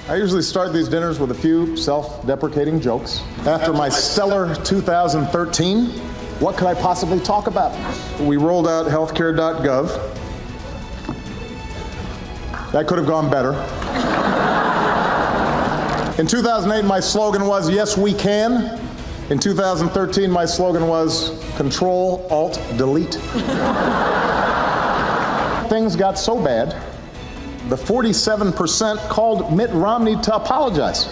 I usually start these dinners with a few self-deprecating jokes. After my stellar 2013, what could I possibly talk about? We rolled out healthcare.gov. That could have gone better. In 2008, my slogan was, yes, we can. In 2013, my slogan was, Control, Alt, Delete. Things got so bad, the 47% called Mitt Romney to apologize.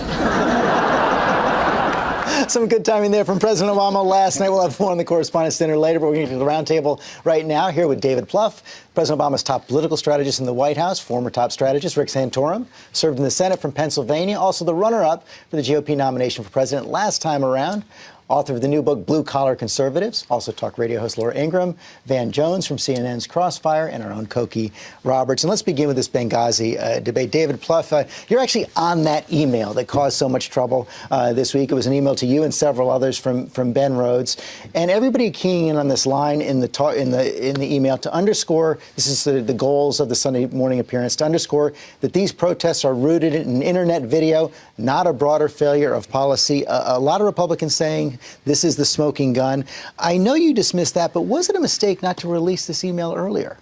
Some good timing there from President Obama last night. We'll have more on the Correspondents' Dinner later, but we're going to get to the roundtable right now here with David Plouffe, President Obama's top political strategist in the White House, former top strategist Rick Santorum, served in the Senate from Pennsylvania, also the runner-up for the GOP nomination for president last time around. Author of the new book, Blue Collar Conservatives, also talk radio host Laura Ingraham, Van Jones from CNN's Crossfire, and our own Cokie Roberts. And let's begin with this Benghazi debate. David Plouffe, you're actually on that email that caused so much trouble this week. It was an email to you and several others from Ben Rhodes. And everybody keying in on this line in the email to underscore, this is the goals of the Sunday morning appearance, to underscore that these protests are rooted in an internet video, not a broader failure of policy. A lot of Republicans saying this is the smoking gun. I know you dismissed that, but was it a mistake not to release this email earlier?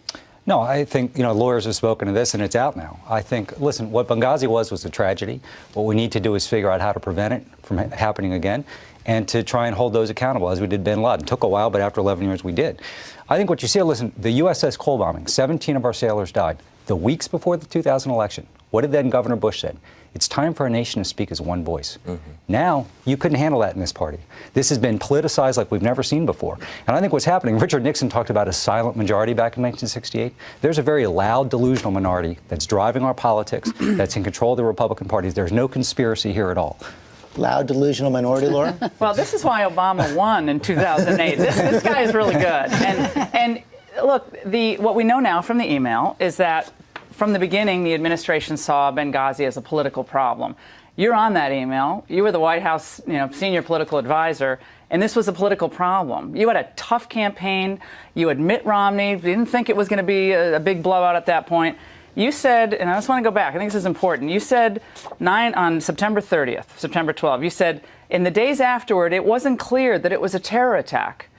No, I think, lawyers have spoken to this and it's out now. I think, listen, what Benghazi was a tragedy. What we need to do is figure out how to prevent it from happening again and to try and hold those accountable, as we did bin Laden. It took a while, but after 11 years we did. I think what you see, listen, the USS Cole bombing, 17 of our sailors died. The weeks before the 2000 election, what did then Governor Bush say? It's time for a nation to speak as one voice. Mm-hmm. Now, you couldn't handle that in this party. This has been politicized like we've never seen before. And I think what's happening, Richard Nixon talked about a silent majority back in 1968. There's a very loud, delusional minority that's driving our politics, that's in control of the Republican Party. There's no conspiracy here at all. Loud, delusional minority, Laura? Well, this is why Obama won in 2008. This guy is really good. And look, what we know now from the email is that from the beginning, the administration saw Benghazi as a political problem. You're on that email. You were the White House, senior political advisor, and this was a political problem. You had a tough campaign. You had Mitt Romney. You didn't think it was going to be a big blowout at that point. You said, and I just want to go back, I think this is important. You said on September 30th, September 12th, you said, in the days afterward, it wasn't clear that it was a terror attack.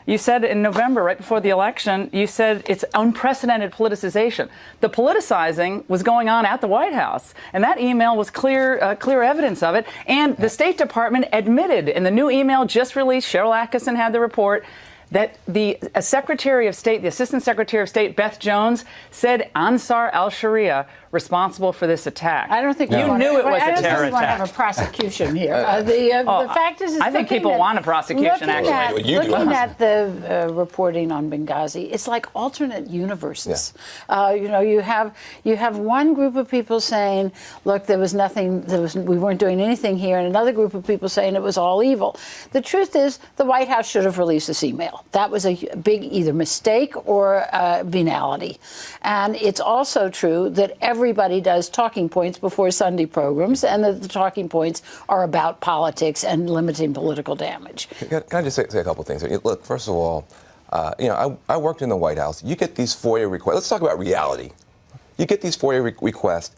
You said in November, right before the election, you said it's unprecedented politicization. The politicizing was going on at the White House, and that email was clear evidence of it. And the State Department admitted in the new email just released, Cheryl Atkinson had the report, that the Secretary of State, the Assistant Secretary of State, Beth Jones, said Ansar al-Sharia responsible for this attack. I don't think you knew it was a terror attack. I don't think we want to have a prosecution here. The fact is I think people want a prosecution, actually. Looking at the reporting on Benghazi, it's like alternate universes. Yeah. You have one group of people saying, look, there was nothing, we weren't doing anything here, and another group of people saying it was all evil. The truth is, the White House should have released this email. That was a big either mistake or venality. And it's also true that everybody does talking points before Sunday programs, and that the talking points are about politics and limiting political damage. Can I just say a couple things? Look, first of all, I worked in the White House. You get these FOIA requests. Let's talk about reality. You get these FOIA requests.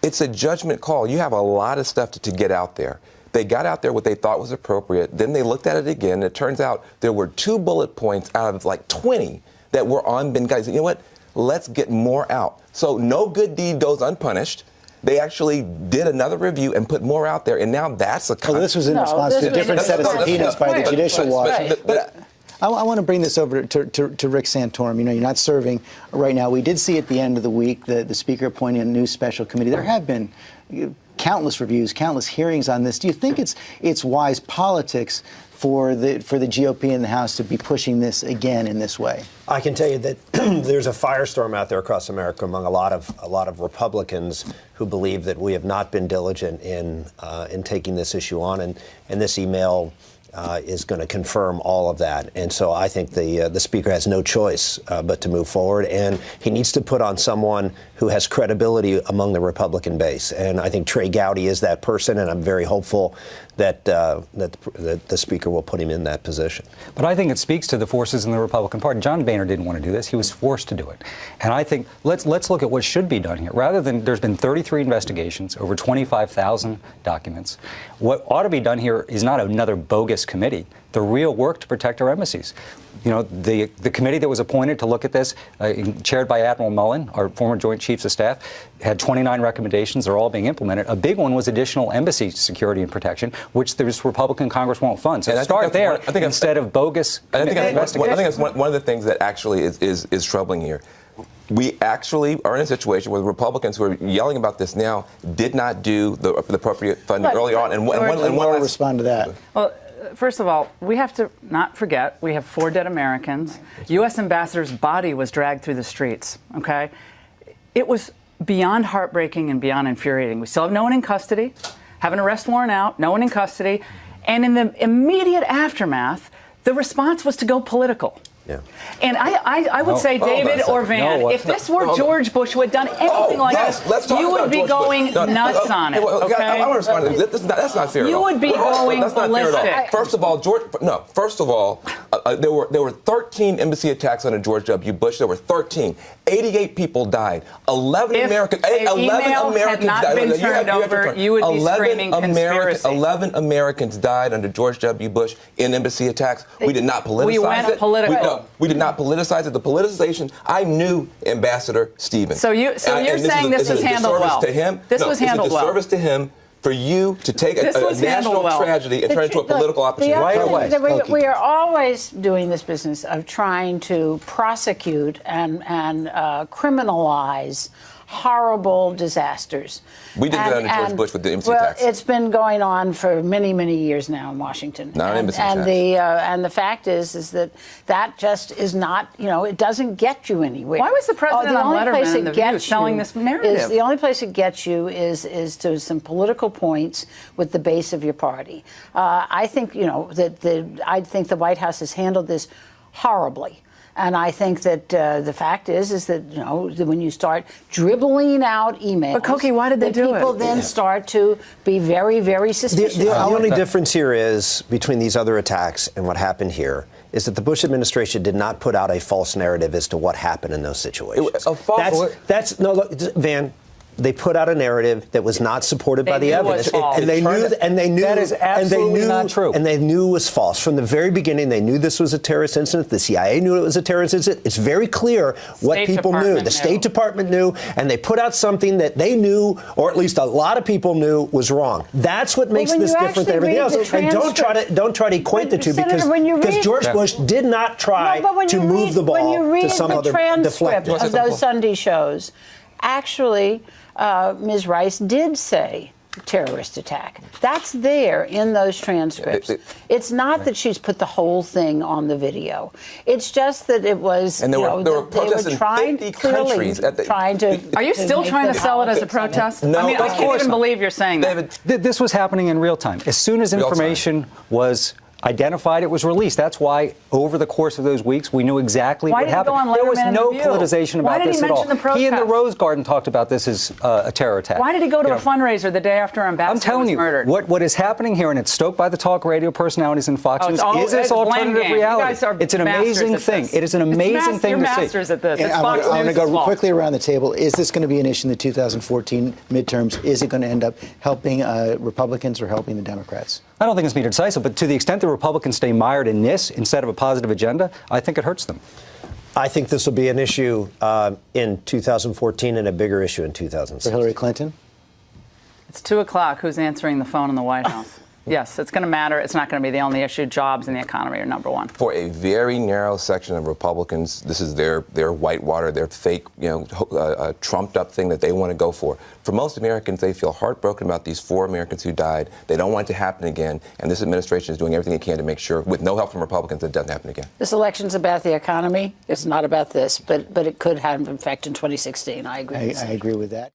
It's a judgment call. You have a lot of stuff to get out there. They got out there what they thought was appropriate. Then they looked at it again. And it turns out there were 2 bullet points out of like 20 that were on Benghazi. You know what? Let's get more out. So no good deed goes unpunished. They actually did another review and put more out there, and now that's a... this was in response to a different set of subpoenas by the Judicial Watch. But I want to bring this over to Rick Santorum. You're not serving right now. We did see at the end of the week the Speaker appointing a new special committee. There have been countless reviews, countless hearings on this. Do you think it's wise politics for the GOP in the House to be pushing this again in this way? I can tell you that there's a firestorm out there across America among a lot of Republicans who believe that we have not been diligent in taking this issue on, and this email is going to confirm all of that. And so I think the Speaker has no choice but to move forward, and he needs to put on someone who has credibility among the Republican base. And I think Trey Gowdy is that person, and I'm very hopeful that the Speaker will put him in that position. But I think it speaks to the forces in the Republican Party. John Boehner didn't want to do this. He was forced to do it. And I think let's look at what should be done here. Rather than, there's been 33 investigations, over 25,000 documents. What ought to be done here is not another bogus committee. The real work to protect our embassies. You know, the committee that was appointed to look at this, chaired by Admiral Mullen, our former Joint Chiefs of Staff, had 29 recommendations. They're all being implemented. A big one was additional embassy security and protection, which this Republican Congress won't fund. So start there instead of bogus investigations. I think that's one of the things that actually is troubling here. We actually are in a situation where the Republicans who are yelling about this now did not do the appropriate funding early on. And one last respond to that. Well, first of all, we have to not forget we have 4 dead Americans. U.S. Ambassador's body was dragged through the streets, okay? It was beyond heartbreaking and beyond infuriating. We still have no one in custody, have an arrest warrant out, no one in custody. And in the immediate aftermath, the response was to go political. Yeah. And I would say, David or Van, if this were George Bush who had done anything like this, you would be going nuts on it. Okay? I want to respond to this. That's not fair. You would be going ballistic. First of all, there were 13 embassy attacks under George W. Bush. There were 13. 88 people died. 11 Americans died. You would be screaming conspiracy. 11 Americans died under George W. Bush in embassy attacks. We did not politicize it. We went political. We did not politicize it. The politicization, I knew Ambassador Stevens. So you're saying this was handled well? This was handled well. It's a disservice to him for you to take a national tragedy and turn it into a political opportunity. Right away. We are always doing this business of trying to prosecute and criminalize horrible disasters. We did that under George Bush with the embassy tax. Well, it's been going on for many, many years now in Washington. Not an embassy tax. And the fact is that just is not, it doesn't get you anywhere. Why was the president on Letterman in The View selling this narrative? The only place it gets you is to some political points with the base of your party. I think, I think the White House has handled this horribly. And I think that the fact is that, when you start dribbling out emails. But Cokie, why did they do it? People then start to be very, very suspicious. The only difference here is between these other attacks and what happened here is that the Bush administration did not put out a false narrative as to what happened in those situations. Van. They put out a narrative that was not supported by the evidence, and they knew that is absolutely not true. And they knew it was false from the very beginning. They knew this was a terrorist incident. The CIA knew it was a terrorist incident. It's very clear what people knew. The State Department knew, and they put out something that they knew, or at least a lot of people knew, was wrong. That's what makes this different than everything else. And don't try to equate the two, because George Bush did not try to move the ball to some other deflector. Of those Sunday shows, actually, Ms. Rice did say terrorist attack. That's there in those transcripts. It's not that she's put the whole thing on the video. It's just that it was. And there were protests in 50 countries. Are you still trying to sell it as a protest? No, I can't even believe you're saying that. This was happening in real time. As soon as information was identified, it was released. That's why over the course of those weeks we knew exactly what happened. There was no politicization about this at all. He and the Rose Garden talked about this as a terror attack. Why did he go to a fundraiser the day after Ambassador was murdered? I'm telling you, what is happening here, and it's stoked by the talk radio personalities and Fox News, is this alternative reality. It's an amazing thing. It is an amazing thing to see. You're masters at this. I'm going to go quickly around the table. Is this going to be an issue in the 2014 midterms? Is it going to end up helping Republicans or helping the Democrats? I don't think it's going to be decisive, but to the extent the Republicans stay mired in this instead of a positive agenda, I think it hurts them. I think this will be an issue in 2014 and a bigger issue in 2016. For Hillary Clinton? It's 2 o'clock. Who's answering the phone in the White House? Yes, it's going to matter. It's not going to be the only issue. Jobs and the economy are number one. For a very narrow section of Republicans, this is their whitewater, their fake, trumped up thing that they want to go for. For most Americans, they feel heartbroken about these 4 Americans who died. They don't want it to happen again. And this administration is doing everything it can to make sure, with no help from Republicans, that it doesn't happen again. This election's about the economy. It's not about this, but it could have an effect in 2016. I agree. I agree with that.